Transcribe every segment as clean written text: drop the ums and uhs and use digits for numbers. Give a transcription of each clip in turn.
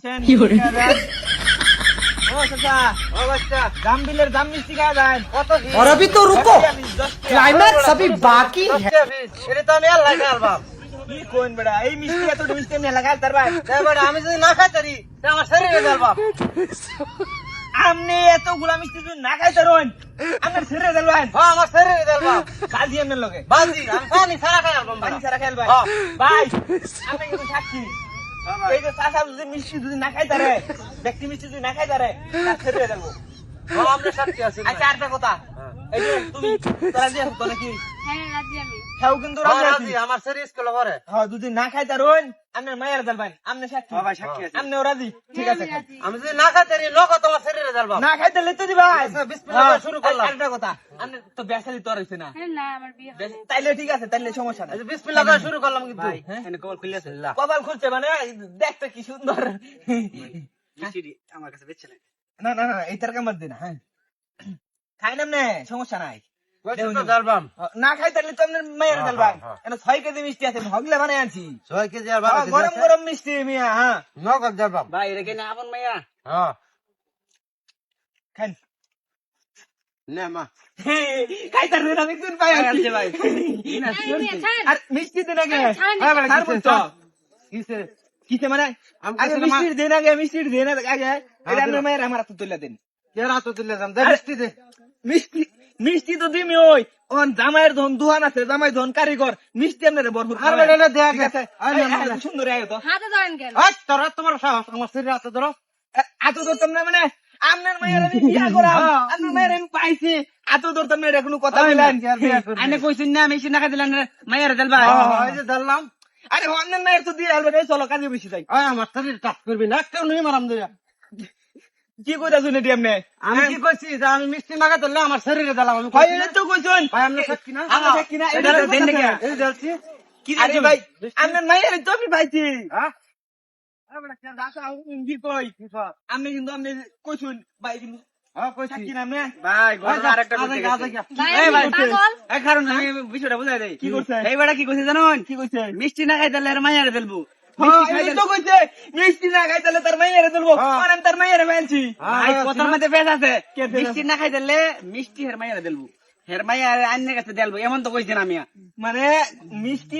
বসেন। ও চাচা, ও বাচ্চা, জাম বিলের জাম মিষ্টি খাওয়া যায় কত? और अभी तो रुको, क्लाइमैक्स अभी बाकी है। এটা তো আমি আল্লাহ খাওয়াব। কি কোন বড়া, এই মিষ্টি এত মিষ্টি আমি লাগাই তার ভাই। বড়া আমি যদি না খাই তারি, তা আমার শরীরে দেব বাপ। আপনি এতগুলা মিষ্টি যদি না খাই তারুন, আমার শরীরে দেব ভাই। হ্যাঁ আমার শরীরে দেব বাপ। বাজি এমন লগে। বাজি আমি পানি সারা খাই আলবাম ভাই। পানি সারা খাই ভাই। ভাই আপনি কিন্তু সাক্ষী। এই যে চাচা যদি মিষ্টি যদি না খাই তারে, ব্যক্তি মিষ্টি যদি না খাই তারে, তার শরীরে দেব। হ্যাঁ আমরা সাক্ষী আছি। আচ্ছা আরেকটা কথা, এই যে তুমি তোরা দিয়ে হতো নাকি? হ্যাঁ রাজি আমি। খাও কিন্তু রাজি। আমার শরীর স্কুলে পড়ে। হ্যাঁ যদি না খাই তারুন, আপনার মায়ের দেব ভাই। আপনি সাক্ষী। হ্যাঁ ভাই সাক্ষী আছে। আপনিও রাজি? ঠিক আছে। আমি যদি না খাই তারি লোক তোমার শরীরে জ্বালবা। না খাইতে লেতে দিবা। বিসমিল্লাহ করে শুরু করলাম। আরেকটা কথা, আপনি তো বেসালি তো আর হইছে না। হ্যাঁ না আমার বিয়ে হয় নাই। তাইলে ঠিক আছে, তাইলে সমস্যা নাই। বিসমিল্লাহ করে শুরু করলাম কিন্তু। ভাই, হ্যাঁ? কপাল খুলছে। কপাল খুলছে মানে দেখতে কি সুন্দর। আমার কাছে বেচছে না। না না না, এইটার কামার দিন। হ্যাঁ খাই নামনে, সমস্যা নাই। জ্বালবাম। না খাই তাহলে তো আপনার মায়ের দেব ভাই। হ্যাঁ। 6 কেজি মিষ্টি আছে, হগলে বানাই আনছি। 6 কেজি আর 12 কেজি। গরম গরম মিষ্টি মিয়া। হ্যাঁ নগদ জ্বালবাম। ভাই, এটা কেন আপন মাইয়া? হ্যাঁ খান। নে মা। খাই তার দিন আমি কোন পাই আনছি ভাই। আর মিষ্টি দিন আগে। আর বুঝছো কিসে কিসে মানে আগে মিষ্টির দিন আগে, মিষ্টির দিন আগে এটা আপনার মায়ের আমার হাতে তুলে দিন। কে রাত তুলে যাম দে মিষ্টি দে। মিষ্টি মিষ্টি তো দিমি ওই ওন জামাইয়ের ধন দুহান আছে, জামাই ধন কারিগর, মিষ্টি আপনারে ভরপুর আর বেটা দে ঠিক আছে। সুন্দর আয় তো হাতে ধরেন কেন? আজ তোরা তোমার সাহস আমার শরীরে হাতে ধরো। এত ধরতাম না মানে আপনার মায়ের আমি বিয়া করাম, আপনার মায়ের আমি পাইছি, এত ধরতাম না, এটা কোনো কথা বলেন? আইনে কইছেন না মিষ্টি না খাই দিলেন মায়ের দেল ভাই। এই যে ধরলাম। আরে আপনার মায়ের তো দিয়ে আলবে, চলো কাজে বেশি যাই। ওই আমার শরীর টাচ করবি না, কেউ নেই মারাম দিয়া। কি কইতা শুনে দি আপনি? আমি কি করছি যে আমি মিষ্টি মাখা ধরলে আমার শরীরে দিলাম। আমি ভাই এটা তো কইছেন ভাই আমরা সাক্ষী না। আমরা সাক্ষী না, এটা দেন নাকি? এই জ্বলছি। কি আরে ভাই আপনার মায়ের তো আমি পাইছি। হ্যাঁ কি কই আপনি কিন্তু আপনি কইছুন ভাই কিন্তু হ্যাঁ কইছি সাক্ষী না আপনি। ভাই ঘটনা আরেকটা আগে ঘটে আগে গেছে। ভাই এই ভাই, আমি পাগল। এই কারণ আমি বিষয়টা বুঝাই দেই। কি করছে এই বেটা, কি কইছে জানেন? কি কইছে? মিষ্টি না খাই তাহলে আর মাইয়ারে দেলবো। এই তো কইছে মিষ্টি না খাই তাহলে তার মাইয়ারে দেলবো। আর আমি তার মাইয়ারে বানছি। ভাই কথার মধ্যে পেশ আছে। মিষ্টি না খাই তাহলে মিষ্টি হের মাইয়ারে দেলবো, হের মাইয়ারে আন্নের কাছে দেলবো, এমন তো কইছেন আমি। মানে মিষ্টি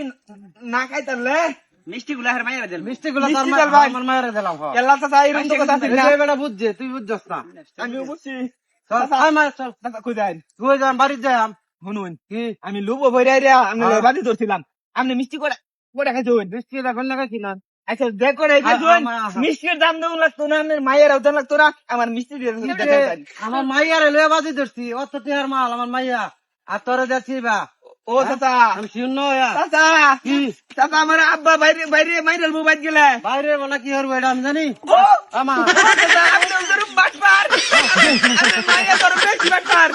না খাই তাহলে মিষ্টি গুলা হের মাইয়ারে দেলবো। মিষ্টি গুলো মিষ্টি দেল ভাই। আমার মায়ের দিলাম। কেল্লা তো চাই রুম তো কথা আছে না। এই বেটা বুঝছে, তুই বুঝছস না। আমিও বুঝছি। চল আয় মা চল। দাদা কই যান? তুই যাম বাড়ি যাম। শুনুন কি আমি লুবো বইরা রে আমি বাড়ি ধরছিলাম, আপনি মিষ্টি করে করে খাইছুন। মিষ্টি এখন লাগাইছি না। আচ্ছা দেখ করে খাইছুন। মিষ্টির দাম দেউন লাগতো না, আপনার মায়ের আউদান লাগতো না, আমার মিষ্টি দিয়ে দেখাই। আমার মাইয়ার লয়ে বাজি ধরছি, অত টিহার মাল আমার মাইয়া। আর তোরে যাচ্ছি বা ও চাচা, আমি শূন্য চাচা চাচা আমার আব্বা বাইরে বাইরে মাইরাল মোবাইল গেলে বাইরে বলে কি হরবো এটা আমি জানি। ও আমার চাচা আপনি ওরকম বাটপার, আপনার মায়ের তোর বেশি বাটপার।